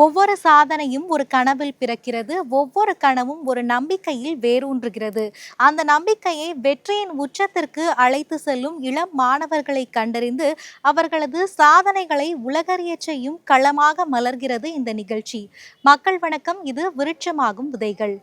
ஒவ்வொரு சாதனையும் ஒரு கனவில் பிறக்கிறது. ஒவ்வொரு கனவும் ஒரு நம்பிக்கையில் வேரூன்றுகிறது. அந்த நம்பிக்கையை வெற்றியின் உச்சத்திற்கு அழைத்து செல்லும் இளம் மாணவர்களை கண்டறிந்து அவர்களது சாதனைகளை உலகறியச் செய்யும் களமாக மலர்கிறது இந்த நிகழ்ச்சி. மக்கள் வணக்கம். இது விருட்சமாகும் விதைகள்.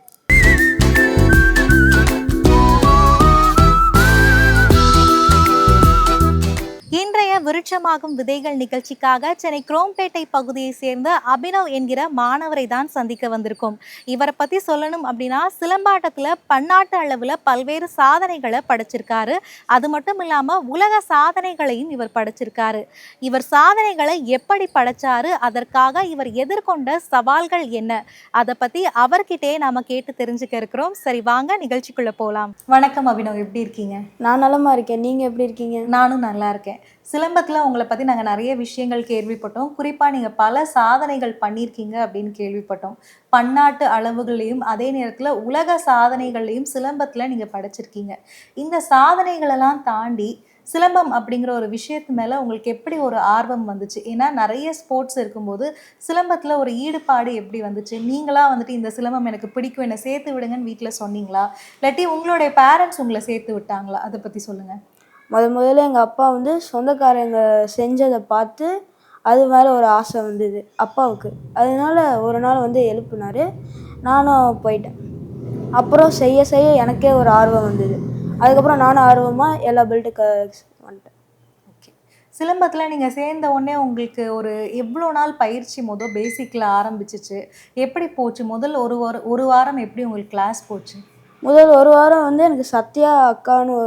இன்றைய விருட்சமாகும் விதைகள் நிகழ்ச்சிக்காக சென்னை குரோம்பேட்டை பகுதியை சேர்ந்த அபினவ் என்கிற மாணவரை தான் சந்திக்க வந்திருக்கோம். இவரை பத்தி சொல்லணும் அப்படின்னா, சிலம்பாட்டத்துல பன்னாட்டு அளவுல பல்வேறு சாதனைகளை படைச்சிருக்காரு. அது மட்டும் இல்லாம உலக சாதனைகளையும் இவர் படைச்சிருக்காரு. இவர் சாதனைகளை எப்படி படைச்சாரு, அதற்காக இவர் எதிர்கொண்ட சவால்கள் என்ன, அதை பத்தி அவர்கிட்டே நாம கேட்டு தெரிஞ்சுக்க இருக்கிறோம். சரி, வாங்க நிகழ்ச்சிக்குள்ள போலாம். வணக்கம் அபினவ், எப்படி இருக்கீங்க? நான் நலமா இருக்கேன். நீங்க எப்படி இருக்கீங்க? நானும் நல்லா இருக்கேன். சிலம்பத்தில் உங்களை பற்றி நாங்கள் நிறைய விஷயங்கள் கேள்விப்பட்டோம். குறிப்பாக நீங்கள் பல சாதனைகள் பண்ணியிருக்கீங்க அப்படின்னு கேள்விப்பட்டோம். பன்னாட்டு அளவுகளையும் அதே நேரத்தில் உலக சாதனைகளையும் சிலம்பத்தில் நீங்கள் படைச்சிருக்கீங்க. இந்த சாதனைகளெல்லாம் தாண்டி சிலம்பம் அப்படிங்கிற ஒரு விஷயத்து மேலே உங்களுக்கு எப்படி ஒரு ஆர்வம் வந்துச்சு? ஏன்னா நிறைய ஸ்போர்ட்ஸ் இருக்கும்போது சிலம்பத்தில் ஒரு ஈடுபாடு எப்படி வந்துச்சு? நீங்களாக வந்துட்டு இந்த சிலம்பம் எனக்கு பிடிக்கும், என்னை சேர்த்து விடுங்கன்னு வீட்டில் சொன்னீங்களா, இல்லாட்டி உங்களுடைய பேரண்ட்ஸ் உங்களை சேர்த்து விட்டாங்களா? அதை பற்றி சொல்லுங்கள். முதல்ல எங்கள் அப்பா சொந்தக்காரங்க செஞ்சதை பார்த்து அது மேலே ஒரு ஆசை வந்தது அப்பாவுக்கு. அதனால ஒரு நாள் எழுப்புனார். நானும் போயிட்டேன். அப்புறம் செய்ய செய்ய எனக்கே ஒரு ஆர்வம் வந்தது. அதுக்கப்புறம் நானும் ஆர்வமாக எல்லா பெல்ட்டு வந்துட்டேன். ஓகே. சிலம்பத்தில் நீங்கள் சேர்ந்த உடனே உங்களுக்கு ஒரு எவ்வளோ நாள் பயிற்சி பேசிக்கில் ஆரம்பிச்சிச்சு? எப்படி போச்சு? முதல் ஒரு வாரம் எப்படி உங்களுக்கு கிளாஸ் போச்சு? முதல் ஒரு வாரம் எனக்கு சத்யா அக்கான்னு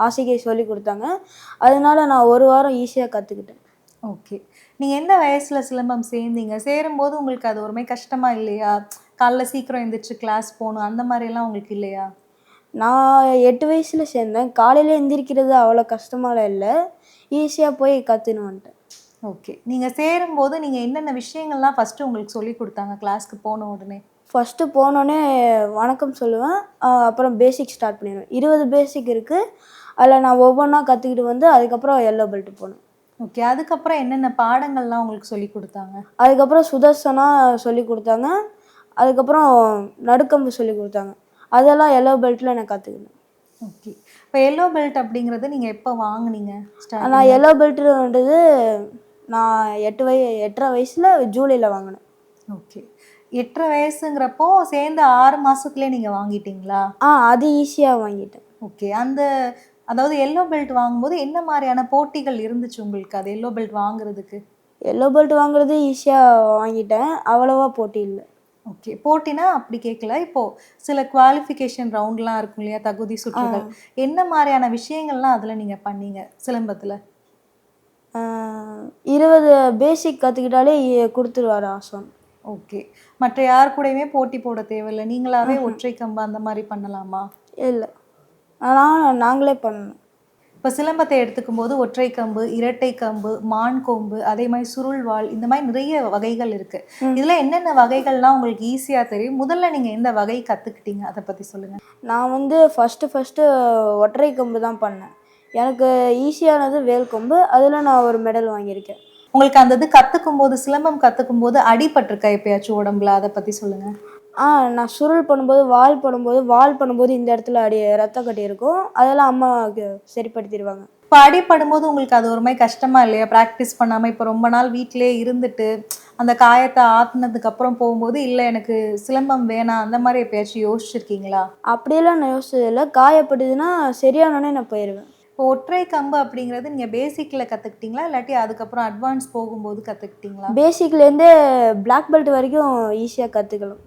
ஆசிகை சொல்லி கொடுத்தாங்க. அதனால நான் ஒரு வாரம் ஈஸியாக கற்றுக்கிட்டேன். ஓகே. நீங்கள் எந்த வயசில் சிலம்பம் சேர்ந்தீங்க? சேரும்போது உங்களுக்கு அது ஒருமே கஷ்டமாக இல்லையா? காலைல சீக்கிரம் எழுந்திரிச்சு கிளாஸ் போகணும், அந்த மாதிரிலாம் உங்களுக்கு இல்லையா? நான் 8 வயசில் சேர்ந்தேன். காலையில் எந்திரிக்கிறது அவ்வளோ கஷ்டமாலாம் இல்லை. ஈஸியாக போய் கற்றுன்னு வந்துட்டேன். ஓகே. நீங்கள் சேரும்போது நீங்கள் என்னென்ன விஷயங்கள்லாம் ஃபஸ்ட்டு உங்களுக்கு சொல்லி கொடுத்தாங்க கிளாஸ்க்கு போன உடனே? ஃபஸ்ட்டு போனோடனே வணக்கம் சொல்லுவேன். அப்புறம் பேசிக் ஸ்டார்ட் பண்ணிடுவேன். 20 பேசிக் இருக்குது. அதில் நான் ஒவ்வொன்றா கற்றுக்கிட்டு அதுக்கப்புறம் எல்லோ பெல்ட் போனேன். ஓகே. அதுக்கப்புறம் என்னென்ன பாடங்கள்லாம் உங்களுக்கு சொல்லி கொடுத்தாங்க? அதுக்கப்புறம் சுதர்சனா சொல்லி கொடுத்தாங்க. அதுக்கப்புறம் நடுக்கம்பு சொல்லி கொடுத்தாங்க. அதெல்லாம் எல்லோ பெல்ட்டில் நான் கற்றுக்கினேன். ஓகே. இப்போ எல்லோ பெல்ட் அப்படிங்கிறது நீங்கள் எப்போ வாங்கினீங்க? நான் எல்லோ பெல்ட்டுன்றது நான் 8.5 வயசில் ஜூலையில் வாங்கினேன். ஓகே. 8.5 வயசுங்கிறப்போ சேர்ந்து 6 மாதத்துலேயே நீங்கள் வாங்கிட்டீங்களா? அது ஈஸியாக வாங்கிட்டேன். ஓகே. அதாவது எல்லோ பெல்ட் வாங்கும்போது என்ன மாதிரியான போட்டிகள் இருந்துச்சு உங்களுக்கு அது எல்லோ பெல்ட் வாங்குறதுக்கு? எல்லோ பெல்ட் வாங்குறது ஈஸியாக வாங்கிட்டேன். அவ்வளோவா போட்டி இல்லை. ஓகே. போட்டினா அப்படி கேட்கல. இப்போது சில குவாலிஃபிகேஷன் ரவுண்ட்லாம் இருக்கும் இல்லையா, தகுதி சுற்றுகள். என்ன மாதிரியான விஷயங்கள்லாம் அதில் நீங்கள் பண்ணீங்க சிலம்பத்தில்? 20 பேசிக் கற்றுக்கிட்டாலே கொடுத்துருவார் ஆசான். ஓகே. மற்ற யார் கூடயுமே போட்டி போட தேவையில்லை, நீங்களாவே ஒற்றை கம்பு அந்த மாதிரி பண்ணலாமா? இல்லை, நாங்களே பண்ணணும். இப்போ சிலம்பத்தை எடுத்துக்கும் போது ஒற்றை கம்பு, இரட்டை கம்பு, மான் கொம்பு, அதே மாதிரி சுருள்வாள், இந்த மாதிரி நிறைய வகைகள் இருக்கு. இதுல என்னென்ன வகைகள்லாம் உங்களுக்கு ஈஸியா தெரியும்? முதல்ல நீங்க எந்த வகை கத்துக்கிட்டீங்க, அதை பத்தி சொல்லுங்க. நான் ஃபர்ஸ்ட் ஒற்றை கம்பு தான் பண்ணேன். எனக்கு ஈஸியானது வேல் கொம்பு. அதில் நான் ஒரு மெடல் வாங்கியிருக்கேன். உங்களுக்கு அந்த இது கத்துக்கும் போது, சிலம்பம் கத்துக்கும் போது அடிபட்டிருக்கா எப்பயாச்சும் உடம்புல? அதை பத்தி சொல்லுங்க. நான் சுருள் பண்ணும்போது, வால் பண்ணும்போது இந்த இடத்துல ரத்த கட்டி இருக்கும். அதெல்லாம் அம்மா சரிப்படுத்திடுவாங்க. இப்போ அடிப்படும்போது உங்களுக்கு அது ஒரு மாதிரி கஷ்டமா இல்லையா? ப்ராக்டிஸ் பண்ணாமல் இப்போ ரொம்ப நாள் வீட்டிலே இருந்துட்டு அந்த காயத்தை ஆற்றுனதுக்கு அப்புறம் போகும்போது, இல்லை எனக்கு சிலம்பம் வேணாம், அந்த மாதிரி எப்பயாச்சும் யோசிச்சிருக்கீங்களா? அப்படியெல்லாம் நான் யோசிச்சதில்லை. காயப்படுதுன்னா சரியானோடனே நான் போயிடுவேன். இப்போ ஒற்றை கம்பு அப்படிங்கிறது நீங்கள் பேசிக்கில் கற்றுக்கிட்டீங்களா, இல்லாட்டி அதுக்கப்புறம் அட்வான்ஸ் போகும்போது கற்றுக்கிட்டீங்களா? பேசிக்லேருந்தே பிளாக் பெல்ட் வரைக்கும் ஈஸியாக கற்றுக்கலாம்.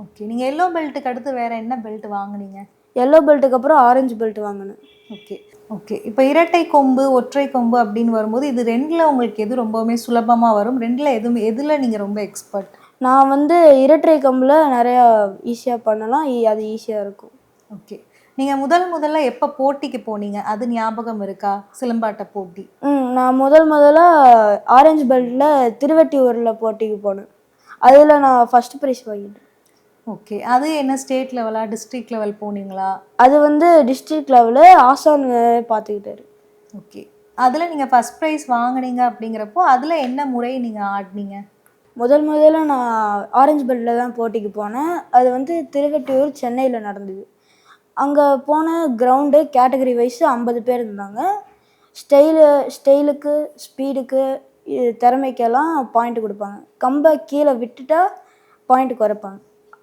ஓகே. நீங்கள் எல்லோ பெல்ட்டுக்கு அடுத்து வேறு என்ன பெல்ட் வாங்கினீங்க? எல்லோ பெல்ட்டுக்கு அப்புறம் ஆரஞ்சு பெல்ட் வாங்கினேன். ஓகே. ஓகே. இப்போ இரட்டை கொம்பு, ஒற்றை கொம்பு அப்படின்னு வரும்போது இது ரெண்டில் உங்களுக்கு எது ரொம்பவுமே சுலபமாக வரும்? ரெண்டில் எதில் நீங்கள் ரொம்ப எக்ஸ்பர்ட்? நான் இரட்டை கம்பில் நிறையா ஈஸியாக பண்ணலாம். அது ஈஸியாக இருக்கும். ஓகே. நீங்கள் முதல்ல எப்போ போட்டிக்கு போனீங்க, அது ஞாபகம் இருக்கா? சிலம்பாட்ட போட்டி. நான் முதல்ல ஆரஞ்சு பெல்ட்டில் திருவெட்டியூரில் போட்டிக்கு போனேன். அதில் நான் ஃபஸ்ட் ப்ரைஸ் வாங்கிட்டேன். ஓகே. அது என்ன ஸ்டேட் லெவலா, டிஸ்ட்ரிக்ட் லெவல் போனீங்களா? அது டிஸ்ட்ரிக்ட் லெவலு ஆசான் பார்த்துக்கிட்டாரு. ஓகே. அதில் நீங்கள் ஃபர்ஸ்ட் ப்ரைஸ் வாங்குனீங்க அப்படிங்கிறப்போ அதில் என்ன முறை நீங்கள் ஆடினீங்க? முதல்ல நான் ஆரஞ்சு பெல்ட்டில் தான் போட்டிக்கு போனேன். அது வந்து திருவெற்றியூர், சென்னையில் நடந்தது. அங்கே போன கிரவுண்டு கேட்டகரி வைஸ் 50 பேர் இருந்தாங்க. ஸ்டைலுக்கு, ஸ்பீடுக்கு, திறமைக்கெல்லாம் பாயிண்ட் கொடுப்பாங்க. கம்பை கீழே விட்டுட்டா பாயிண்ட் குறைப்பாங்க.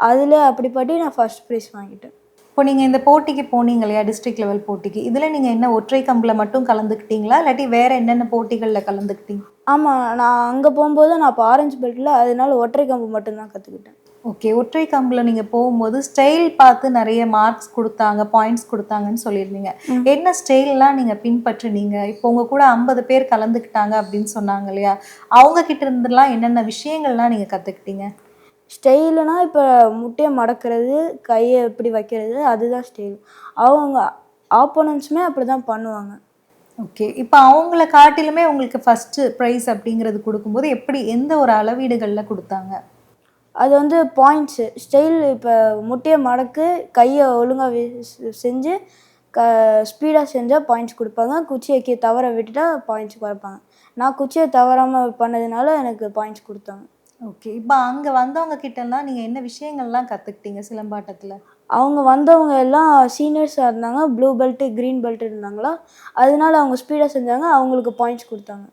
அதில் அப்படிப்படி நான் ஃபர்ஸ்ட் ப்ரைஸ் வாங்கிட்டேன். இப்போ நீங்கள் இந்த போட்டிக்கு போனீங்க இல்லையா, டிஸ்ட்ரிக்ட் லெவல் போட்டிக்கு, இதில் நீங்கள் என்ன ஒற்றை கம்பில் மட்டும் கலந்துக்கிட்டீங்களா, இல்லாட்டி வேறு என்னென்ன போட்டிகளில் கலந்துக்கிட்டீங்க? ஆமாம், நான் அங்கே போகும்போது நான் இப்போ ஆரஞ்சு பெல்ட்டில், அதனால ஒற்றை கம்பு மட்டும்தான் கற்றுக்கிட்டேன். ஓகே. ஒற்றை கம்பில் நீங்கள் போகும்போது ஸ்டைல் பார்த்து நிறைய மார்க்ஸ் கொடுத்தாங்க, பாயிண்ட்ஸ் கொடுத்தாங்கன்னு சொல்லியிருந்தீங்க. என்ன ஸ்டைல்லாம் நீங்கள் பின்பற்றுனீங்க? இப்போ உங்கள் கூட 50 பேர் கலந்துக்கிட்டாங்க அப்படின்னு சொன்னாங்க இல்லையா, அவங்க கிட்ட இருந்துலாம் என்னென்ன விஷயங்கள்லாம் நீங்கள் கற்றுக்கிட்டீங்க? ஸ்டைலுனா இப்போ முட்டையை மடக்கிறது, கையை எப்படி வைக்கிறது, அதுதான் ஸ்டைல். அவங்க ஆப்போனன்ட்ஸுமே அப்படி தான் பண்ணுவாங்க. ஓகே. இப்போ அவங்கள காட்டிலுமே உங்களுக்கு ஃபஸ்ட்டு ப்ரைஸ் அப்படிங்கிறது கொடுக்கும்போது எப்படி, எந்த ஒரு அளவீடுகளில் கொடுத்தாங்க? அது வந்து பாயிண்ட்ஸு ஸ்டைல். இப்போ முட்டையை மடக்கு, கையை ஒழுங்காக செஞ்சு ஸ்பீடாக செஞ்சால் பாயிண்ட்ஸ் கொடுப்பாங்க. குச்சியை தவற விட்டுட்டா பாயிண்ட்ஸ் குறைப்பாங்க. நான் குச்சியை தவறாமல் பண்ணதுனால எனக்கு பாயிண்ட்ஸ் கொடுத்தாங்க. ஓகே. இப்போ அங்கே வந்தவங்க கிட்டலாம் நீங்கள் என்ன விஷயங்கள்லாம் கற்றுக்கிட்டீங்க சிலம்பாட்டத்தில்? அவங்க வந்தவங்க எல்லாம் சீனியர்ஸாக இருந்தாங்க. ப்ளூ பெல்ட்டு, க்ரீன் பெல்ட் இருந்தாங்களா, அதனால அவங்க ஸ்பீடாக செஞ்சாங்க. அவங்களுக்கு பாயிண்ட்ஸ் கொடுத்தாங்க.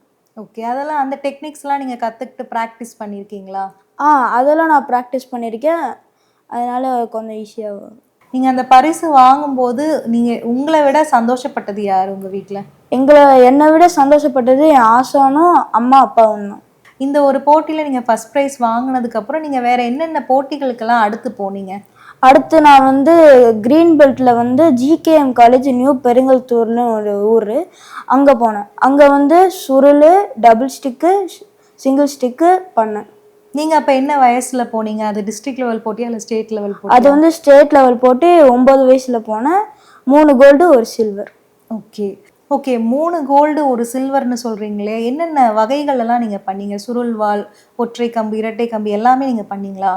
ஓகே. அதெல்லாம் அந்த டெக்னிக்ஸ்லாம் நீங்கள் கற்றுக்கிட்டு ப்ராக்டிஸ் பண்ணியிருக்கீங்களா? அதெல்லாம் நான் ப்ராக்டிஸ் பண்ணியிருக்கேன். அதனால் கொஞ்சம் ஈஸியாக. நீங்கள் அந்த பரிசு வாங்கும்போது நீங்கள் உங்களை விட சந்தோஷப்பட்டது யார் உங்கள் வீட்டில்? என்னை விட சந்தோஷப்பட்டது என் ஆசானும் அம்மா அப்பாவும் தான். இந்த ஒரு போட்டியில் நீங்கள் ஃபஸ்ட் ப்ரைஸ் வாங்கினதுக்கப்புறம் நீங்கள் வேறு என்னென்ன போட்டிகளுக்கெல்லாம் அடுத்து போனீங்க? அடுத்து நான் வந்து க்ரீன் பெல்ட்டில் வந்து ஜிகேஎம் காலேஜ் நியூ பெருங்கல்தூர்னு ஒரு ஊர், அங்கே போனேன். அங்கே வந்து சுருள், டபுள் ஸ்டிக்கு, சிங்கிள் ஸ்டிக்கு பண்ணேன். நீங்கள் அப்போ என்ன வயசில் போனீங்க? அது டிஸ்ட்ரிக்ட் லெவல் போட்டியா இல்லை ஸ்டேட் லெவல் போட்டி? அது வந்து ஸ்டேட் லெவல் போட்டி. 9 வயசில் போனேன். 3 gold 1 silver. Okay. Okay. 3 gold 1 சில்வர்னு சொல்கிறீங்களே, என்னென்ன வகைகளெல்லாம் நீங்கள் பண்ணீங்க? சுருள்வாள், ஒற்றை கம்பு, இரட்டை கம்பு எல்லாமே நீங்கள் பண்ணீங்களா?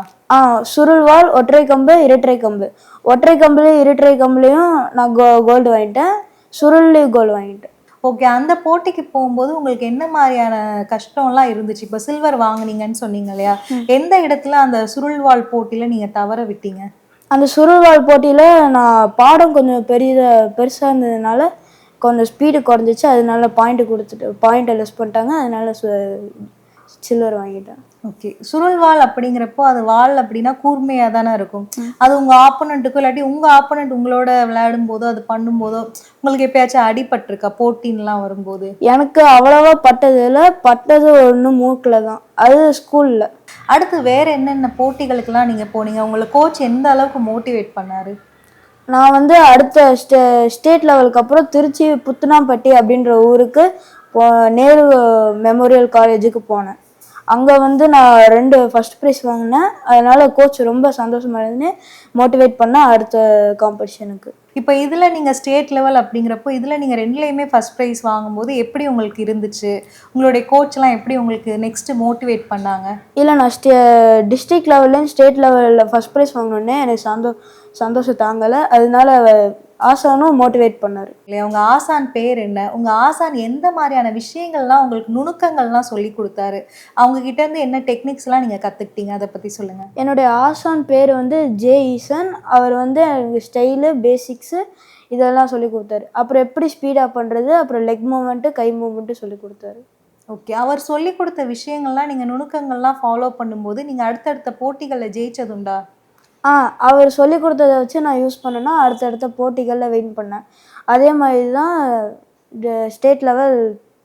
சுருள்வாள், ஒற்றை கம்பு, இரட்டை கம்பு. ஒற்றை கம்புலையும் இரட்டை கம்புலையும் நான் கோல்டு வாங்கிட்டேன். சுருள்லேயும் கோல்டு வாங்கிட்டேன். ஓகே. அந்த போட்டிக்கு போகும்போது உங்களுக்கு என்ன மாதிரியான கஷ்டம்லாம் இருந்துச்சு? இப்போ சில்வர் வாங்குனீங்கன்னு சொன்னீங்க இல்லையா, எந்த இடத்துல அந்த சுருள்வாள் போட்டியில் நீங்கள் தவற விட்டீங்க? அந்த சுருள்வாள் போட்டியில் நான் பாடம் கொஞ்சம் பெருசாக இருந்ததுனால கொஞ்சம் ஸ்பீடு குறைஞ்சிச்சு. அதனால பாயிண்ட்டை லெஸ் பண்ணிட்டாங்க. அதனால சில்வர் வாங்கிட்டேன். ஓகே. சுருள்வாள் அப்படிங்கிறப்போ அது வாள் அப்படின்னா கூர்மையாக தானே இருக்கும். அது உங்கள் ஆப்போனண்ட்டுக்கோ இல்லாட்டி உங்கள் ஆப்போனண்ட் உங்களோட விளையாடும் போதோ அது பண்ணும்போதோ உங்களுக்கு எப்பயாச்சும் அடிபட்டிருக்கா போட்டின்லாம் வரும்போது? எனக்கு அவ்வளோவா பட்டது ஒன்று மூக்கில் தான், அது ஸ்கூலில். அடுத்து வேறு என்னென்ன போட்டிகளுக்கெல்லாம் நீங்கள் போனீங்க? உங்களை கோச் எந்த அளவுக்கு மோட்டிவேட் பண்ணார்? நான் வந்து அடுத்த ஸ்டேட் லெவலுக்கு அப்புறம் திருச்சி புத்துனாம்பட்டி அப்படின்ற ஊருக்கு நேரு மெமோரியல் காலேஜுக்கு போனேன். அங்கே வந்து நான் 2 ஃபஸ்ட் ப்ரைஸ் வாங்கினேன். அதனால் கோச் ரொம்ப சந்தோஷமாக இருந்து மோட்டிவேட் பண்ணால் அடுத்த காம்படிஷனுக்கு. இப்போ இதில் நீங்கள் ஸ்டேட் லெவல் அப்படிங்கிறப்போ இதில் நீங்கள் 2லேயுமே ஃபஸ்ட் ப்ரைஸ் வாங்கும்போது எப்படி உங்களுக்கு இருந்துச்சு? உங்களுடைய கோச்லாம் எப்படி உங்களுக்கு நெக்ஸ்ட்டு மோட்டிவேட் பண்ணாங்க? இல்லை, நான் டிஸ்ட்ரிக்ட் லெவல்லையும் ஸ்டேட் லெவலில் ஃபஸ்ட் ப்ரைஸ் வாங்கினோடனே எனக்கு சந்தோஷம் தாங்கலை. அதனால ஆசானும் மோட்டிவேட் பண்ணார். இல்லையா, உங்கள் ஆசான் பேர் என்ன? உங்கள் ஆசான் எந்த மாதிரியான விஷயங்கள்லாம் உங்களுக்கு நுணுக்கங்கள்லாம் சொல்லி கொடுத்தாரு? அவங்கக்கிட்டேருந்து என்ன டெக்னிக்ஸ்லாம் நீங்கள் கற்றுக்கிட்டீங்க? அதை பற்றி சொல்லுங்கள். என்னுடைய ஆசான் பேர் வந்து ஜே ஈசன். அவர் வந்து எனக்கு ஸ்டைலு, பேசிக்ஸு இதெல்லாம் சொல்லி கொடுத்தாரு. அப்புறம் எப்படி ஸ்பீடாக பண்ணுறது, அப்புறம் லெக் மூமெண்ட்டு, கை மூமெண்ட்டு சொல்லி கொடுத்தாரு. ஓகே. அவர் சொல்லி கொடுத்த விஷயங்கள்லாம் நீங்கள் நுணுக்கங்கள்லாம் ஃபாலோ பண்ணும்போது நீங்கள் அடுத்தடுத்த போட்டிகளில் ஜெயிச்சதுண்டா? அவர் சொல்லி கொடுத்ததை வச்சு நான் யூஸ் பண்ணேன்னா அடுத்தடுத்த போட்டிகளில் வின் பண்ணேன். அதே மாதிரி தான் ஸ்டேட் லெவல்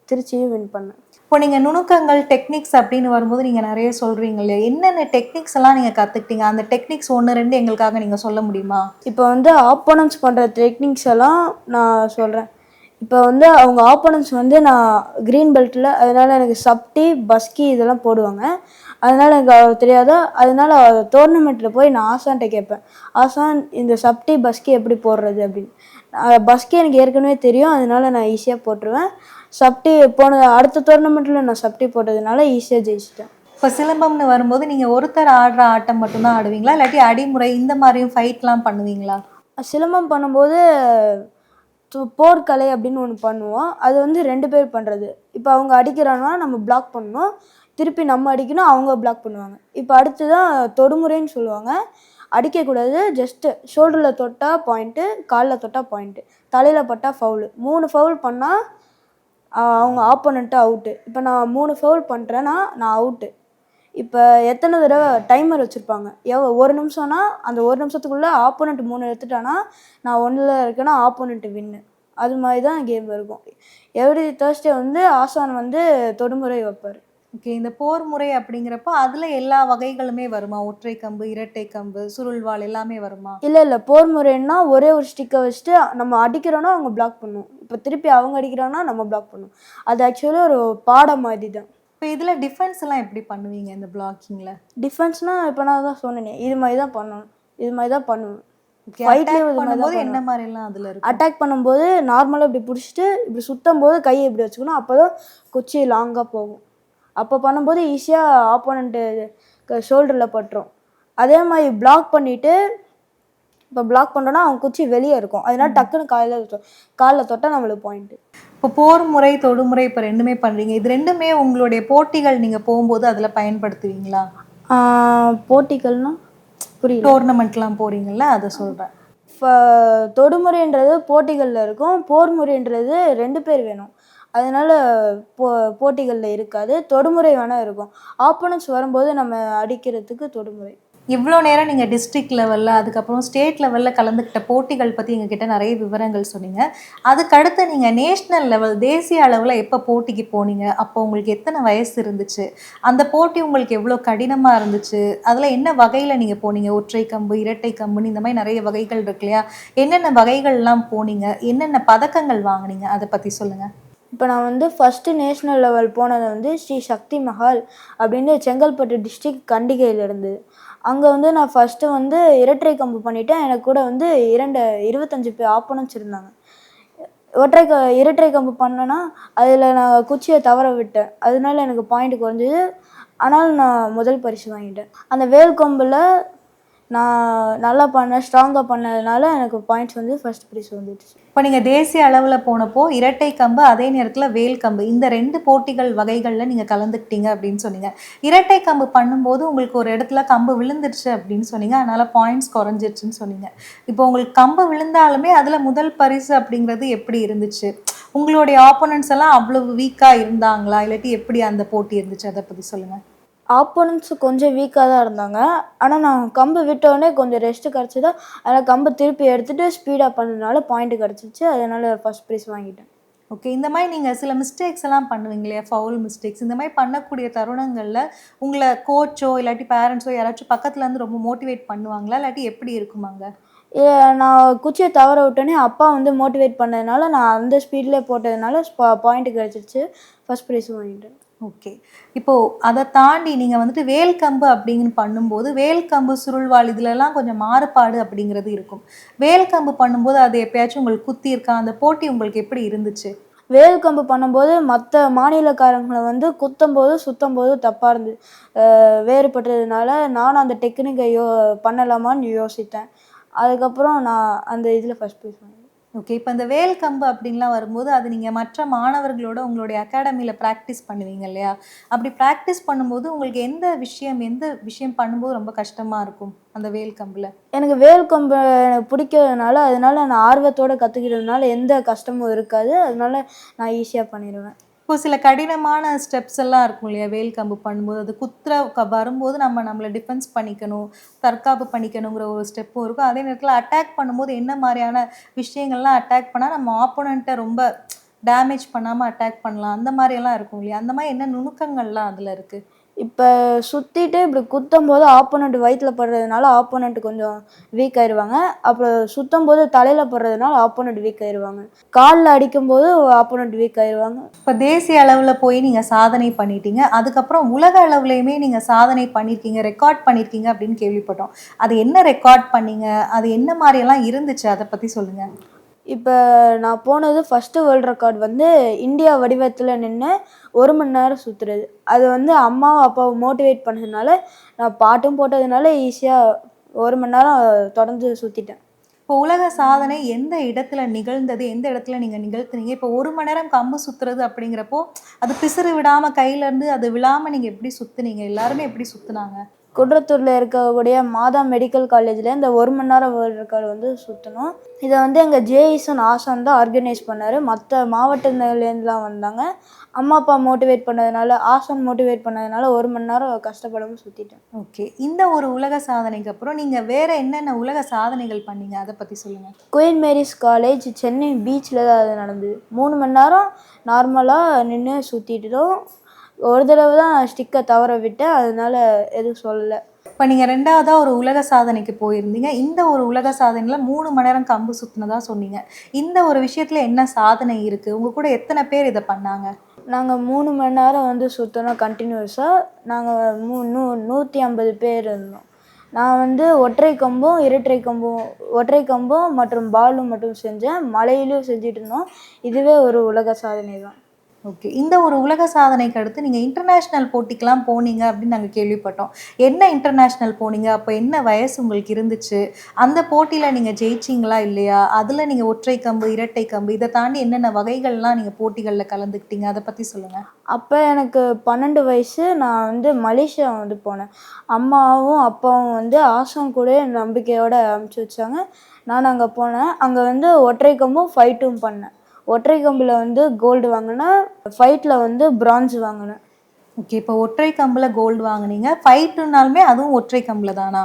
திருச்சியும் வின் பண்ணேன். இப்போ நீங்கள் நுணுக்கங்கள், டெக்னிக்ஸ் அப்படின்னு வரும்போது நீங்கள் நிறைய சொல்கிறீங்க இல்லையா, என்னென்ன டெக்னிக்ஸ் எல்லாம் நீங்கள் கற்றுக்கிட்டீங்க? அந்த டெக்னிக்ஸ் 1, 2 எங்களுக்காக நீங்கள் சொல்ல முடியுமா? இப்போ வந்து ஆப்போனன்ட்ஸ் பண்ணுற டெக்னிக்ஸ் எல்லாம் நான் சொல்கிறேன். இப்போ வந்து அவங்க ஆப்போனன்ட்ஸ் வந்து நான் க்ரீன் பெல்ட்டில், அதனால் எனக்கு சப்டி, பஸ்கி இதெல்லாம் போடுவாங்க. அதனால் எனக்கு தெரியாத. அதனால் டோர்னமெண்ட்டில் போய் நான் ஆசான்கிட்ட கேட்பேன், ஆசான் இந்த சப்டி பஸ்கி எப்படி போடுறது அப்படின்னு. பஸ்கி எனக்கு ஏற்கனவே தெரியும், அதனால நான் ஈஸியாக போட்டுருவேன். சப்டி அடுத்த டோர்னமெண்ட்டில் நான் சப்டி போட்டதுனால ஈஸியாக ஜெயிச்சிட்டேன். இப்போ சிலம்பம்னு வரும்போது நீங்கள் ஒருத்தர் ஆடுற ஆட்டம் மட்டும்தான் ஆடுவீங்களா, இல்லாட்டி அடிமுறை இந்த மாதிரியும் ஃபைட்லாம் பண்ணுவீங்களா? சிலம்பம் பண்ணும்போது போர்க்கலை அப்படின்னு ஒன்று பண்ணுவோம். அது வந்து 2 பேர் பண்ணுறது. இப்போ அவங்க அடிக்கிறாங்கன்னா நம்ம பிளாக் பண்ணணும். திருப்பி நம்ம அடிக்கணும், அவங்க பிளாக் பண்ணுவாங்க. இப்போ அடுத்து தான் தொடுமுறைன்னு சொல்லுவாங்க. அடிக்கக்கூடாது. ஜஸ்ட்டு ஷோல்டரில் தொட்டால் பாயிண்ட்டு, காலில் தொட்டால் பாயிண்ட்டு, தலையில் பட்டால் ஃபவுலு. 3 ஃபவுல் பண்ணால் அவங்க ஆப்போனண்ட்டு அவுட்டு. இப்போ நான் 3 ஃபவுல் பண்ணுறேன்னா நான் அவுட்டு. இப்போ எத்தனை தடவை டைமர் வச்சுருப்பாங்க. 1 நிமிஷம்னா அந்த 1 நிமிஷத்துக்குள்ளே ஆப்போனண்ட் 3 எடுத்துட்டானா நான் 1ல் இருக்கேன்னா ஆப்போனண்ட்டு வின்னு. அது மாதிரி தான் கேம் இருக்கும். எவ்ரி தேர்ஸ்டே வந்து ஆசான் வந்து தொடுமுறை வைப்பார். ஓகே. இந்த போர் முறை அப்படிங்கிறப்போ அதில் எல்லா வகைகளுமே வருமா? ஒற்றை கம்பு, இரட்டை கம்பு, சுருள்வாள் எல்லாமே வருமா? இல்லை போர் முறைன்னா ஒரே ஒரு ஸ்டிக்கை வச்சுட்டு நம்ம அடிக்கிறோன்னா அவங்க பிளாக் பண்ணணும். இப்போ திருப்பி அவங்க அடிக்கிறாங்கன்னா நம்ம பிளாக் பண்ணணும். அது ஆக்சுவலி ஒரு பாடம் மாதிரி தான். இப்போ இதில் டிஃபென்ஸ் எல்லாம் எப்படி பண்ணுவீங்க இந்த பிளாக்கிங்கில்? டிஃபென்ஸ்னால் இப்போ நான் தான் சொன்னேனே, இது மாதிரி தான் பண்ணணும், இது மாதிரி தான் பண்ணணும். அட்டாக் பண்ணும்போது என்ன மாதிரிலாம் அதில் இருக்கும்? அட்டாக் பண்ணும்போது நார்மலாக இப்படி பிடிச்சிட்டு இப்படி சுற்றும் போது கையை இப்படி வச்சுக்கணும். அப்போ தான் குச்சி லாங்காக போகும். அப்போ பண்ணும்போது ஈஸியாக ஆப்போனண்ட்டு ஷோல்டரில் பட்டுரும். அதே மாதிரி பிளாக் பண்ணிவிட்டு இப்போ பிளாக் பண்ணுறோன்னா அவங்க குச்சி வெளியே இருக்கும். அதனால டக்குன்னு காலில் தொட்டால் நம்மளுக்கு பாயிண்ட்டு. இப்போ போர் முறை, தொடுமுறை இப்போ 2மே பண்ணுறீங்க. இது 2மே உங்களுடைய போட்டிகள் நீங்கள் போகும்போது அதில் பயன்படுத்துவீங்களா? போட்டிகள்னா புரியல. டோர்னமெண்ட்லாம் போகிறீங்களா அதை சொல்கிறேன். இப்போ தொடுமுறைன்றது போட்டிகளில் இருக்கும். போர் முறைன்றது 2 பேர் வேணும். அதனால் போட்டிகளில் இருக்காது. தொடுமுறை வேணால் இருக்கும். ஆப்போனன்ட்ஸ் வரும்போது நம்ம அடிக்கிறதுக்கு தொடுமுறை. இவ்வளோ நேரம் நீங்கள் டிஸ்ட்ரிக்ட் லெவலில், அதுக்கப்புறம் ஸ்டேட் லெவலில் கலந்துக்கிட்ட போட்டிகள் பற்றி எங்ககிட்ட நிறைய விவரங்கள் சொன்னீங்க. அதுக்கடுத்து நீங்கள் நேஷ்னல் லெவல், தேசிய அளவில் எப்போ போட்டிக்கு போனீங்க? அப்போ உங்களுக்கு எத்தனை வயசு இருந்துச்சு? அந்த போட்டி உங்களுக்கு எவ்வளோ கடினமாக இருந்துச்சு? அதில் என்ன வகையில் நீங்கள் போனீங்க? ஒற்றை கம்பு, இரட்டை கம்புன்னு இந்த மாதிரி நிறைய வகைகள் இருக்கு இல்லையா? என்னென்ன வகைகள்லாம் போனீங்க? என்னென்ன பதக்கங்கள் வாங்கினீங்க? அதை பற்றி சொல்லுங்கள். இப்போ நான் வந்து ஃபஸ்ட்டு நேஷ்னல் லெவல் போனது வந்து ஸ்ரீ சக்தி மஹால் அப்படின்னு செங்கல்பட்டு டிஸ்ட்ரிக்ட் கண்டிகையில் இருந்தது. அங்கே வந்து நான் ஃபஸ்ட்டு வந்து இரட்டை கம்பு பண்ணிவிட்டேன். எனக்கு கூட வந்து 25 பேர் ஆப்போனன்ட்ஸ் இருந்தாங்க. இரட்டை கம்பு பண்ணேன்னா அதில் நான் குச்சியை தவற விட்டேன். அதனால எனக்கு பாயிண்ட் குறைஞ்சிது. ஆனாலும் நான் முதல் பரிசு வாங்கிட்டேன். அந்த வேல் கொம்பில் நான் நல்லா பண்ணேன், ஸ்ட்ராங்காக பண்ணதுனால எனக்கு பாயிண்ட்ஸ் வந்து ஃபர்ஸ்ட் ப்ரைஸ் வந்துடுச்சு. இப்போ நீங்கள் தேசிய அளவில் போனப்போ இரட்டை கம்பு, அதே நேரத்தில் வேல் கம்பு, இந்த 2 போட்டிகள் வகைகளில் நீங்கள் கலந்துக்கிட்டீங்க அப்படின்னு சொன்னீங்க. இரட்டை கம்பு பண்ணும்போது உங்களுக்கு ஒரு இடத்துல கம்பு விழுந்துருச்சு அப்படின்னு சொன்னீங்க. அதனால் பாயிண்ட்ஸ் குறைஞ்சிருச்சுன்னு சொன்னீங்க. இப்போ உங்களுக்கு கம்பு விழுந்தாலுமே அதில் முதல் பரிசு அப்படிங்கிறது எப்படி இருந்துச்சு? உங்களுடைய ஆப்போனன்ட்ஸ் எல்லாம் அவ்வளவு வீக்காக இருந்தாங்களா? இல்லாட்டி எப்படி அந்த போட்டி இருந்துச்சு? அதை பற்றி சொல்லுங்கள். ஆப்போனன்ட்ஸ் கொஞ்சம் வீக்காக தான் இருந்தாங்க. ஆனால் நான் கம்பு விட்டோடனே கொஞ்சம் ரெஸ்ட்டு கிடச்சிதா, அதனால் கம்பு திருப்பி எடுத்துகிட்டு ஸ்பீடாக பண்ணதுனால பாயிண்ட்டு கிடச்சிச்சு. அதனால் ஃபஸ்ட் ப்ரைஸ் வாங்கிட்டேன். ஓகே. இந்த மாதிரி நீங்கள் சில மிஸ்டேக்ஸ் எல்லாம் பண்ணுவீங்க இல்லையா? Foul mistakes. இந்த மாதிரி பண்ணக்கூடிய தருணங்களில் உங்களை கோச்சோ இல்லாட்டி பேரண்ட்ஸோ யாராச்சும் பக்கத்துலேருந்து ரொம்ப மோட்டிவேட் பண்ணுவாங்களா? இல்லாட்டி எப்படி இருக்குமாங்க? நான் குச்சியை தவற விட்டோன்னே அப்பா வந்து மோட்டிவேட் பண்ணதுனால நான் அந்த ஸ்பீட்லேயே போட்டதுனால பாயிண்ட்டு கிடச்சிருச்சு. ஃபஸ்ட் ப்ரைஸும் வாங்கிட்டேன். ஓகே. இப்போது அதை தாண்டி நீங்கள் வந்துட்டு வேல் கம்பு அப்படின்னு பண்ணும்போது வேல் கம்பு, சுருள்வாள் இதுலலாம் கொஞ்சம் மாறுபாடு அப்படிங்கிறது இருக்கும். வேல் கம்பு பண்ணும்போது அது எப்பயாச்சும் உங்களுக்கு குத்தி இருக்கா? அந்த போட்டி உங்களுக்கு எப்படி இருந்துச்சு? வேல் கம்பு பண்ணும்போது மற்ற மாநிலக்காரங்களை வந்து குத்தும்போது சுற்றும்போது தப்பாக இருந்தது. வேறுபட்டதுனால நானும் அந்த டெக்னிக்கை பண்ணலாமான்னு யோசித்தேன். அதுக்கப்புறம் நான் அந்த இதில் ஃபஸ்ட் ப்ரைஸ் வாங்கினேன். ஓகே. இப்போ இந்த வேல் கம்பு அப்படின்லாம் வரும்போது அது நீங்கள் மற்ற மாணவர்களோட உங்களுடைய அகாடமியில் ப்ராக்டிஸ் பண்ணுவீங்க இல்லையா? அப்படி ப்ராக்டிஸ் பண்ணும்போது உங்களுக்கு எந்த விஷயம் பண்ணும்போது ரொம்ப கஷ்டமாக இருக்கும் அந்த வேல் கம்பில்? எனக்கு வேல் கம்பு எனக்கு பிடிக்கிறதுனால அதனால நான் ஆர்வத்தோடு கற்றுக்கிறதுனால எந்த கஷ்டமும் இருக்காது. அதனால நான் ஈஸியாக பண்ணிடுவேன். இப்போ சில கடினமான ஸ்டெப்ஸ் எல்லாம் இருக்கும் இல்லையா? வேல் கம்பு பண்ணும்போது அது வரும்போது நம்மளை டிஃபென்ஸ் பண்ணிக்கணும், தற்காப்பு பண்ணிக்கணுங்கிற ஒரு ஸ்டெப்பும் இருக்கும். அதே நேரத்தில் அட்டாக் பண்ணும்போது என்ன மாதிரியான விஷயங்கள்லாம் அட்டாக் பண்ணால் நம்ம ஆப்போனண்ட்டை ரொம்ப டேமேஜ் பண்ணாமல் அட்டாக் பண்ணலாம், அந்த மாதிரியெல்லாம் இருக்கும் இல்லையா? அந்த மாதிரி என்ன நுணுக்கங்கள்லாம் அதில் இருக்குது? இப்போ சுற்றிட்டு இப்படி குத்தும்போது ஆப்போனண்ட் வயிற்றில் படுறதுனால ஆப்போனண்ட் கொஞ்சம் வீக் ஆயிடுவாங்க. அப்புறம் சுற்றும்போது தலையில் படுறதுனால ஆப்போனண்ட் வீக் ஆயிடுவாங்க. காலில் அடிக்கும்போது ஆப்போனண்ட் வீக் ஆயிடுவாங்க. இப்போ தேசிய அளவில் போய் நீங்கள் சாதனை பண்ணிட்டீங்க. அதுக்கப்புறம் உலக அளவுலையுமே நீங்கள் சாதனை பண்ணியிருக்கீங்க, ரெக்கார்ட் பண்ணியிருக்கீங்க அப்படின்னு கேள்விப்பட்டோம். அது என்ன ரெக்கார்ட் பண்ணீங்க? அது என்ன மாதிரியெல்லாம் இருந்துச்சு? அதை பற்றி சொல்லுங்கள். இப்போ நான் போனது ஃபஸ்ட்டு வேர்ல்டு ரெக்கார்ட் வந்து இந்தியா வடிவத்தில் நின்று 1 மணி நேரம் சுற்றுறது. அது வந்து அம்மாவும் அப்பாவும் மோட்டிவேட் பண்ணதுனால நான் பாட்டும் போட்டதுனால ஈஸியாக 1 மணி நேரம் தொடர்ந்து சுற்றிட்டேன். இப்போ உலக சாதனை எந்த இடத்துல நிகழ்ந்தது? எந்த இடத்துல நீங்க நிகழ்த்துனீங்க? இப்போ 1 மணி நேரம் கம்பு சுத்துறது அப்படிங்கிறப்போ, அது பிசிறு விடாம கையிலருந்து அது விழாம நீங்க எப்படி சுத்துனீங்க? எல்லாருமே எப்படி சுத்துனாங்க? குன்றத்தூரில் இருக்கக்கூடிய மாதா மெடிக்கல் காலேஜில் இந்த 1 மணி நேரம் வேர்ல்ட் ரெக்கார்டு வந்து சுற்றணும். இதை வந்து எங்கள் ஜேஇசன் ஆசான் தான் ஆர்கனைஸ் பண்ணார். மற்ற மாவட்டங்கள்லேருந்துலாம் வந்தாங்க. அம்மா அப்பா மோட்டிவேட் பண்ணதுனால, ஆசான் மோட்டிவேட் பண்ணதுனால 1 மணி நேரம் கஷ்டப்படாமல் சுற்றிட்டேன். ஓகே. இந்த ஒரு உலக சாதனைக்கு அப்புறம் நீங்க வேற என்னென்ன உலக சாதனைகள் பண்ணீங்க? அத பத்தி சொல்லுங்க. குயின் மேரிஸ் காலேஜ் சென்னை பீச்சில் தான் அது நடந்தது. 3 மணி நேரம் நார்மலாக நின்று சுற்றிட்டோம். ஒரு தடவை தான் ஸ்டிக்கை தவற விட்டேன், அதனால எதுவும் சொல்லலை. இப்ப நீங்க 2வதா ஒரு உலக சாதனைக்கு போயிருந்தீங்க. இந்த ஒரு உலக சாதனையில 3 மணி நேரம் கம்பு சுத்துனதா சொன்னீங்க. இந்த ஒரு விஷயத்துல என்ன சாதனை இருக்கு? உங்க கூட எத்தன பேர் இத பண்ணாங்க? நாங்கள் 3 மணி நேரம் வந்து சுற்றினோம் கண்டினியூஸாக. நாங்கள் 150 பேர் இருந்தோம். நான் வந்து ஒற்றை கம்பும் ஒற்றை கம்பும் மற்றும் பாலும் மட்டும் செஞ்சேன். மலையிலும் செஞ்சுட்டு இருந்தோம். இதுவே ஒரு உலக சாதனை தான். ஓகே. இந்த ஒரு உலக சாதனைக்கு அடுத்து நீங்க இன்டர்நேஷனல் போட்டிக்கெல்லாம் போனீங்க அப்படின்னு நாங்க கேள்விப்பட்டோம். என்ன இன்டர்நேஷனல் போனீங்க? அப்ப என்ன வயசு உங்களுக்கு இருந்துச்சு? அந்த போட்டியில நீங்க ஜெயிச்சீங்களா இல்லையா? அதுல நீங்க ஒற்றை கம்பு, இரட்டை கம்பு இத தாண்டி என்னென்ன வகைகள்லாம் நீங்க போட்டிகள்ல கலந்துக்கிட்டீங்க? அத பத்தி சொல்லுங்க. அப்போ எனக்கு 12 வயசு. நான் வந்து மலேசியா வந்து போனேன். அம்மாவும் அப்பாவும் வந்து ஆசான் கூட நம்பிக்கையோடு அனுப்பிச்சி வச்சாங்க. நான் அங்கே போனேன். அங்கே வந்து ஒற்றை கம்பும் ஃபைட்டும் பண்ணேன். ஒற்றை கம்பில் வந்து கோல்டு வாங்கினேன், ஃபைட்டில் வந்து பிரான்ஸ் வாங்கினேன். ஓகே. இப்போ ஒற்றை கம்புல கோல்டு வாங்குனீங்க. ஃபைட்டுனாலுமே அதுவும் ஒற்றை கம்புல தானா?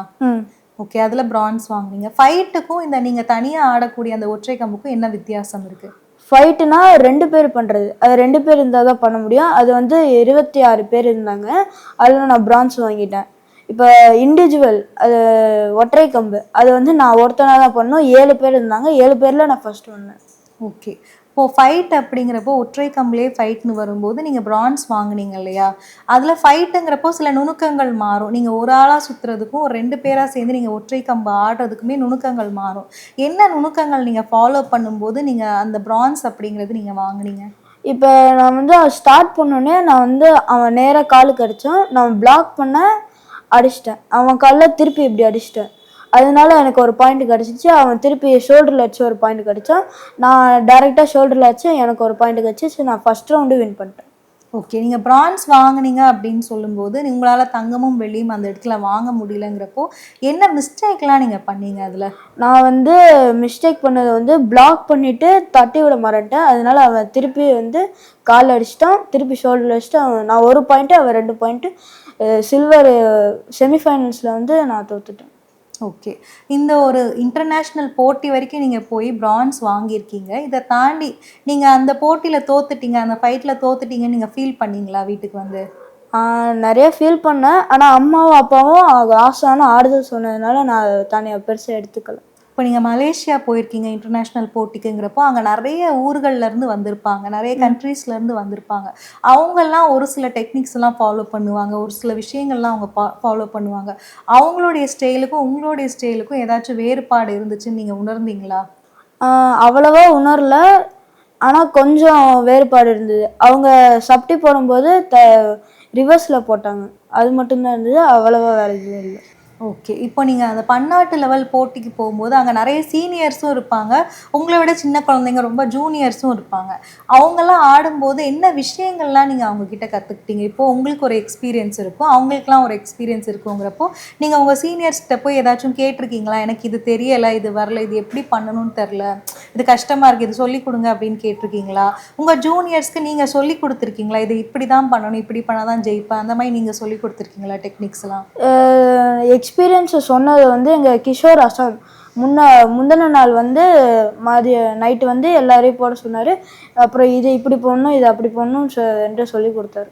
ஓகே. அதுல பிரான்ஸ் வாங்குனீங்க. ஃபைட்டுக்கும் இந்த நீங்க தனியா ஆடக்கூடிய அந்த ஒற்றை கம்புக்கும் என்ன வித்தியாசம் இருக்கு? ஃபைட்டுனா 2 பேர் பண்ணுறது. அது 2 பேர் இருந்தால் தான் பண்ண முடியும். அது வந்து 26 பேர் இருந்தாங்க. அதில் நான் பிரான்ஸ் வாங்கிட்டேன். இப்போ இண்டிவிஜுவல் அது ஒற்றை கம்பு அது வந்து நான் ஒருத்தனாக தான் பண்ணோம். 7 பேர் இருந்தாங்க. 7 பேரில் நான் ஃபஸ்ட்டு வந்தேன். ஓகே. இப்போ ஃபைட் அப்படிங்கிறப்போ ஒற்றை கம்புலே ஃபைட்னு வரும்போது நீங்கள் பிரான்ஸ் வாங்குனீங்க இல்லையா? அதில் ஃபைட்டுங்கிறப்போ சில நுணுக்கங்கள் மாறும். நீங்கள் ஒரு ஆளாக சுற்றுறதுக்கும் ஒரு 2 பேராக சேர்ந்து நீங்கள் ஒற்றை கம்பு ஆடுறதுக்குமே நுணுக்கங்கள் மாறும். என்ன நுணுக்கங்கள் நீங்கள் ஃபாலோ பண்ணும்போது நீங்கள் அந்த பிரான்ஸ் அப்படிங்கிறது நீங்கள் வாங்குனீங்க? இப்போ நான் வந்து ஸ்டார்ட் பண்ணோடனே நான் வந்து அவன் நேராக காலுக்கு அடித்தான். நான் பிளாக் பண்ண அடிச்சிட்டேன். அவன் காலில் திருப்பி இப்படி அடிச்சிட்டேன். அதனால எனக்கு ஒரு பாயிண்ட் கிடச்சிச்சு. அவன் திருப்பி ஷோல்டரில் வச்சு ஒரு பாயிண்ட் கிடச்சான். நான் டேரெக்டாக ஷோல்டரில் வச்சு எனக்கு ஒரு பாயிண்ட் கிடச்சிச்சு. நான் ஃபஸ்ட் ரவுண்டு வின் பண்ணிட்டேன். ஓகே. நீங்கள் பிரான்ஸ் வாங்குனீங்க அப்படின்னு சொல்லும்போது உங்களால் தங்கமும் வெள்ளியும் அந்த இடத்துல வாங்க முடியலங்கிறப்போ என்ன மிஸ்டேக்லாம் நீங்கள் பண்ணீங்க அதில்? நான் வந்து மிஸ்டேக் பண்ணது வந்து பிளாக் பண்ணிவிட்டு தட்டி விட மறந்துட்டேன். அதனால அவன் திருப்பி வந்து கால் அடிச்சிட்டான். திருப்பி ஷோல்டரில் வச்சுட்டு நான் ஒரு பாயிண்ட்டு அவன் 2 பாயிண்ட்டு. சில்வர் செமிஃபைனல்ஸில் வந்து நான் தோத்துட்டேன். ஓகே. இந்த ஒரு இன்டர்நேஷ்னல் போட்டி வரைக்கும் நீங்கள் போய் பிரான்ஸ் வாங்கியிருக்கீங்க. இதை தாண்டி நீங்கள் அந்த போட்டியில் தோத்துட்டீங்க, அந்த ஃபைட்டில் தோத்துட்டீங்கன்னு நீங்கள் ஃபீல் பண்ணீங்களா வீட்டுக்கு வந்து? நிறைய ஃபீல் பண்ணேன். ஆனால் அம்மாவும் அப்பாவும் ஆசான ஆறுதல் சொன்னதுனால நான் தனியாக பெருசாக எடுத்துக்கல. இப்போ நீங்கள் மலேசியா போயிருக்கீங்க இன்டர்நேஷ்னல் போட்டிக்குங்கிறப்போ அங்கே நிறைய ஊர்கள்லேருந்து வந்திருப்பாங்க, நிறைய கண்ட்ரீஸ்லேருந்து வந்திருப்பாங்க. அவங்கெல்லாம் ஒரு சில டெக்னிக்ஸ் எல்லாம் ஃபாலோ பண்ணுவாங்க, ஒரு சில விஷயங்கள்லாம் அவங்க ஃபாலோ பண்ணுவாங்க. அவங்களுடைய ஸ்டைலுக்கும் உங்களுடைய ஸ்டைலுக்கும் ஏதாச்சும் வேறுபாடு இருந்துச்சுன்னு நீங்கள் உணர்ந்தீங்களா? அவ்வளவா உணரல. ஆனால் கொஞ்சம் வேறுபாடு இருந்தது. அவங்க சப்டி போடும்போது ரிவர்ஸில் போட்டாங்க. அது மட்டும்தான் இருந்தது. அவ்வளவா வேறு எதுவும் இல்லை. ஓகே. இப்போ நீங்கள் அந்த பன்னாட்டு லெவல் போட்டிக்கு போகும்போது அங்கே நிறைய சீனியர்ஸும் இருப்பாங்க, உங்களை விட சின்ன குழந்தைங்க ரொம்ப ஜூனியர்ஸும் இருப்பாங்க. அவங்கெல்லாம் ஆடும்போது என்ன விஷயங்கள்லாம் நீங்கள் அவங்கக்கிட்ட கற்றுக்கிட்டீங்க? இப்போது உங்களுக்கு ஒரு எக்ஸ்பீரியன்ஸ் இருக்கும், அவங்களுக்குலாம் ஒரு எக்ஸ்பீரியன்ஸ் இருக்குங்கிறப்போ நீங்கள் உங்கள் சீனியர்ஸ்கிட்ட போய் ஏதாச்சும் கேட்டிருக்கீங்களா? எனக்கு இது தெரியலை, இது வரல, இது எப்படி பண்ணணும்னு தெரில, இது கஷ்டமாக இருக்குது, இது சொல்லிக் கொடுங்க அப்படின்னு கேட்டிருக்கீங்களா? உங்கள் ஜூனியர்ஸ்க்கு நீங்கள் சொல்லி கொடுத்துருக்கீங்களா? இது இப்படி தான் பண்ணணும், இப்படி பண்ணால் தான் ஜெயிப்பேன், அந்த மாதிரி நீங்கள் சொல்லி கொடுத்துருக்கீங்களா டெக்னிக்ஸ்லாம்? எக்ஸ்பீரியன்ஸை சொன்னது வந்து எங்கள் கிஷோர் ஆசான் முந்தின நாள் வந்து நைட்டு வந்து எல்லாரையும் போட சொன்னார். அப்புறம் இது இப்படி போடணும், இது அப்படி போடணும் என்று சொல்லி கொடுத்தாரு.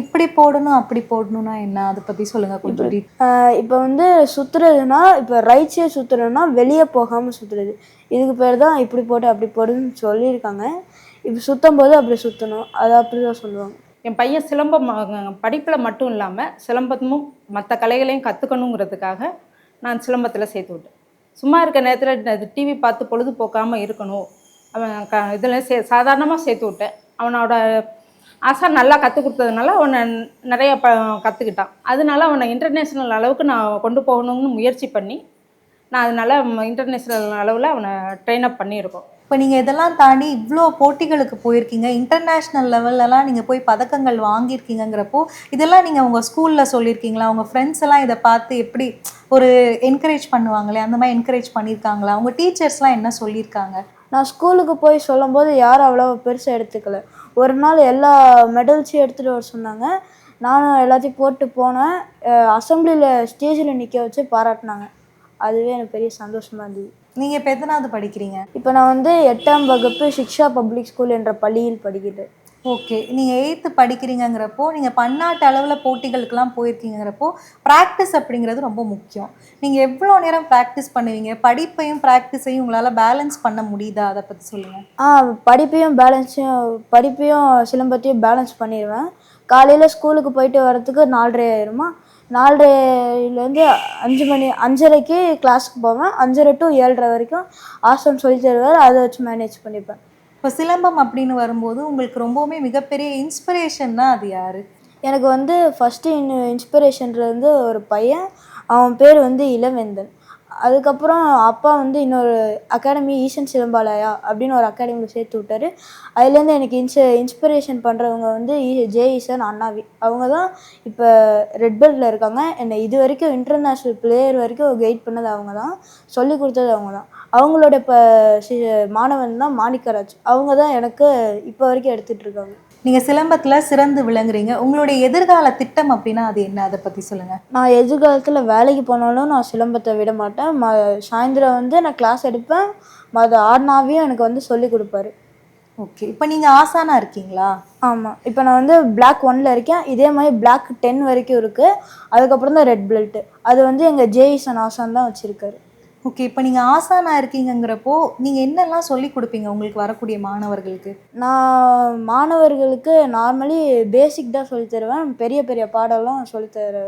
இப்படி போடணும் அப்படி போடணும்னா என்ன, அதை பற்றி சொல்லுங்கள் கொஞ்சம். இப்போ வந்து சுற்றுறதுனா, இப்போ ரைட் சைடு சுற்றுறதுனா வெளியே போகாமல் சுற்றுறது. இதுக்கு பேர் தான் இப்படி போட்டு அப்படி போடுன்னு சொல்லியிருக்காங்க. இப்போ சுற்றும் போது அப்படி சுற்றணும், அதை அப்படி தான் சொல்லுவாங்க. என் பையன் சிலம்பம் படிப்பில் மட்டும் இல்லாமல் சிலம்பமும் மற்ற கலைகளையும் கற்றுக்கணுங்கிறதுக்காக நான் சிலம்பத்தில் சேர்த்து விட்டேன். சும்மா இருக்க நேரத்தில் டிவி பார்த்து பொழுதுபோக்காமல் இருக்கணும், அவன் இதில் சாதாரணமாக சேர்த்து விட்டேன். அவனோட ஆசா நல்லா கற்றுக் கொடுத்ததுனால அவனை நிறைய கற்றுக்கிட்டான். அதனால அவனை இன்டர்நேஷ்னல் அளவுக்கு நான் கொண்டு போகணும்னு முயற்சி பண்ணி நான் அதனால இன்டர்நேஷ்னல் அளவில் அவனை ட்ரெயின் அப் பண்ணியிருக்கோம். இப்போ நீங்கள் இதெல்லாம் தாண்டி இவ்வளோ போட்டிகளுக்கு போயிருக்கீங்க, இன்டர்நேஷ்னல் லெவல்லலாம் நீங்கள் போய் பதக்கங்கள் வாங்கியிருக்கீங்கங்கிறப்போ, இதெல்லாம் நீங்கள் உங்கள் ஸ்கூலில் சொல்லியிருக்கீங்களா? உங்கள் ஃப்ரெண்ட்ஸ் எல்லாம் இதை பார்த்து எப்படி ஒரு என்கரேஜ் பண்ணுவாங்களே, அந்த மாதிரி என்கரேஜ் பண்ணியிருக்காங்களா? உங்கள் டீச்சர்ஸ்லாம் என்ன சொல்லியிருக்காங்க? நான் ஸ்கூலுக்கு போய் சொல்லும்போது யாரும் அவ்வளோ பெருசாக எடுத்துக்கல. ஒரு நாள் எல்லா மெடல்ஸையும் எடுத்துகிட்டு வர சொன்னாங்க. நானும் எல்லாத்தையும் போட்டு போனேன். அசெம்பிளியில் ஸ்டேஜில் நிற்க வச்சு பாராட்டினாங்க. அதுவே எனக்கு பெரிய சந்தோஷமாக இருந்தது. நீங்கள் இப்போ எத்தனாவது படிக்கிறீங்க? இப்போ நான் வந்து 8ஆம் வகுப்பு சிக்ஷா பப்ளிக் ஸ்கூல் என்ற பள்ளியில் படிக்கிறேன். ஓகே. நீங்கள் 8th படிக்கிறீங்கங்கிறப்போ, நீங்கள் பன்னாட்டு அளவில் போட்டிகளுக்கெல்லாம் போயிருக்கீங்கிறப்போ, ப்ராக்டிஸ் அப்படிங்கிறது ரொம்ப முக்கியம். நீங்கள் எவ்வளோ நேரம் ப்ராக்டிஸ் பண்ணுவீங்க? படிப்பையும் ப்ராக்டிஸையும் உங்களால் பேலன்ஸ் பண்ண முடியுதா? அதை பற்றி சொல்லுங்கள். படிப்பையும் சிலம்பத்தையும் பேலன்ஸ் பண்ணிடுவேன். காலையில் ஸ்கூலுக்கு போயிட்டு வரத்துக்கு 4:30 ஆயிருமா. 4:30லேருந்து 5:30க்கு கிளாஸுக்கு போவேன். 5:30 to 7:30 வரைக்கும் ஆசனம் சொல்லி தருவார். அதை வச்சு மேனேஜ் பண்ணிப்பேன். இப்போ சிலம்பம் அப்படின்னு வரும்போது உங்களுக்கு ரொம்பவுமே மிகப்பெரிய இன்ஸ்பிரேஷன்னா அது யார்? எனக்கு வந்து ஃபஸ்ட்டு இன்ஸ்பிரேஷன்றது வந்து ஒரு பையன். அவன் பேர் வந்து இளவேந்தன். அதுக்கப்புறம் அப்பா வந்து இன்னொரு அகாடமி ஈசன் சிலம்பாலயா அப்படின்னு ஒரு அகாடமியில் சேர்த்து விட்டார். அதுலேருந்து எனக்கு இன்ஸ்பிரேஷன் பண்ணுறவங்க வந்து ஜே ஈசன் அண்ணாவி. அவங்க தான் இப்போ ரெட் பெல்ட்டில் இருக்காங்க. என்னை இது வரைக்கும் இன்டர்நேஷ்னல் பிளேயர் வரைக்கும் கைட் பண்ணது அவங்க தான், சொல்லி கொடுத்தது அவங்க தான். அவங்களோட இப்போ மாணவன் தான் மாணிக்கராஜ். அவங்க தான் எனக்கு இப்போ வரைக்கும் எடுத்துகிட்டு இருக்காங்க. நீங்கள் சிலம்பத்தில் சிறந்து விளங்குறீங்க. உங்களுடைய எதிர்கால திட்டம் அப்படின்னா அது என்ன? அதை பற்றி சொல்லுங்கள். நான் எதிர்காலத்தில் வேலைக்கு போனாலும் நான் சிலம்பத்தை விட மாட்டேன். சாயந்தரம் வந்து நான் கிளாஸ் எடுப்பேன். ஆடினாவையும் எனக்கு வந்து சொல்லி கொடுப்பாரு. ஓகே. இப்போ நீங்கள் ஆசானா இருக்கீங்களா? ஆமாம். இப்போ நான் வந்து Black 1ல் இருக்கேன். இதே மாதிரி Black 10 வரைக்கும் இருக்குது. அதுக்கப்புறம் தான் ரெட் பெல்ட்டு. அது வந்து எங்கள் ஜேஇசன் ஆசான் தான் வச்சுருக்காரு. ஓகே. இப்போ நீங்கள் ஆசானா இருக்கீங்கங்கிறப்போ நீங்கள் என்னெல்லாம் சொல்லி கொடுப்பீங்க உங்களுக்கு வரக்கூடிய மாணவர்களுக்கு? நான் மாணவர்களுக்கு நார்மலி பேசிக் தான் சொல்லி தருவேன். பெரிய பெரிய பாடம்லாம் சொல்லித்தர.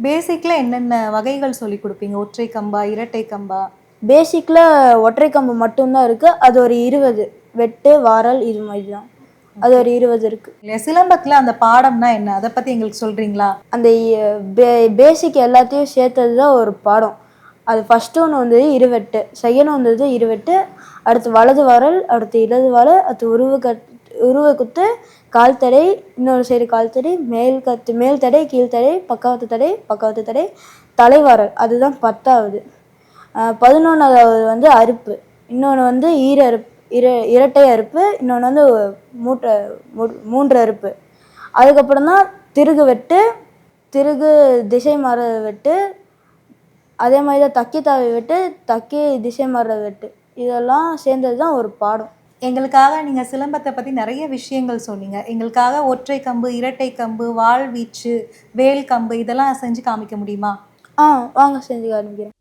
பேசிக்கில் என்னென்ன வகைகள் சொல்லி கொடுப்பீங்க? ஒற்றை கம்பா, இரட்டை கம்பா? பேசிக்கில் ஒற்றை கம்பு மட்டும்தான் இருக்குது. அது ஒரு 20 வெட்டு வாரல் இது மாதிரி தான். அது ஒரு 20 இருக்குது. இல்லையா? சிலம்பத்தில் அந்த பாடம்னா என்ன? அதை பற்றி எங்களுக்கு சொல்கிறீங்களா? அந்த பேசிக் எல்லாத்தையும் சேர்த்தது தான் ஒரு பாடம். அது ஃபஸ்ட்டு ஒன்று வந்து 20, செகண்ட் வந்தது 20, அடுத்து வலது வாரல், அடுத்து இடது வாரல், அடுத்து உருவ குத்து, கால் தடை, இன்னொரு சைடு கால் தடை, மேல் தடை, கீழ்த்தடை, பக்கவாத்து தடை, தலைவாரல். அதுதான் 10வது. 11வது வந்து அறுப்பு. இன்னொன்று வந்து இரட்டை அறுப்பு. இன்னொன்று வந்து 3 அறுப்பு. அதுக்கப்புறம் தான் திருகு வெட்டு, திருகு திசை மாற வெட்டு, அதே மாதிரி தான் தக்கி தாவி வெட்டு, தக்கி திசை மாற வெட்டு. இதெல்லாம் சேர்ந்தது தான் ஒரு பாடம். எங்களுக்காக நீங்கள் சிலம்பத்தை பற்றி நிறைய விஷயங்கள் சொன்னீங்க. எங்களுக்காக ஒற்றை கம்பு, இரட்டை கம்பு, வாழ்வீச்சு, வேல் கம்பு இதெல்லாம் செஞ்சு காமிக்க முடியுமா? வாங்க செஞ்சு காமிக்கிறேன்.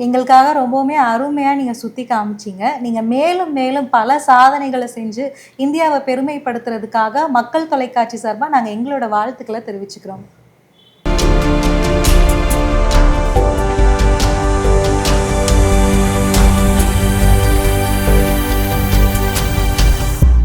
எங்களுக்காக ரொம்பவுமே அருமையாக நீங்கள் சுற்றி காமிச்சிங்க. நீங்கள் மேலும் மேலும் பல சாதனைகளை செஞ்சு இந்தியாவை பெருமைப்படுத்துறதுக்காக மக்கள் தொலைக்காட்சி சார்பாக நாங்கள் எங்களோட வாழ்த்துக்களை தெரிவிச்சுக்கிறோம்.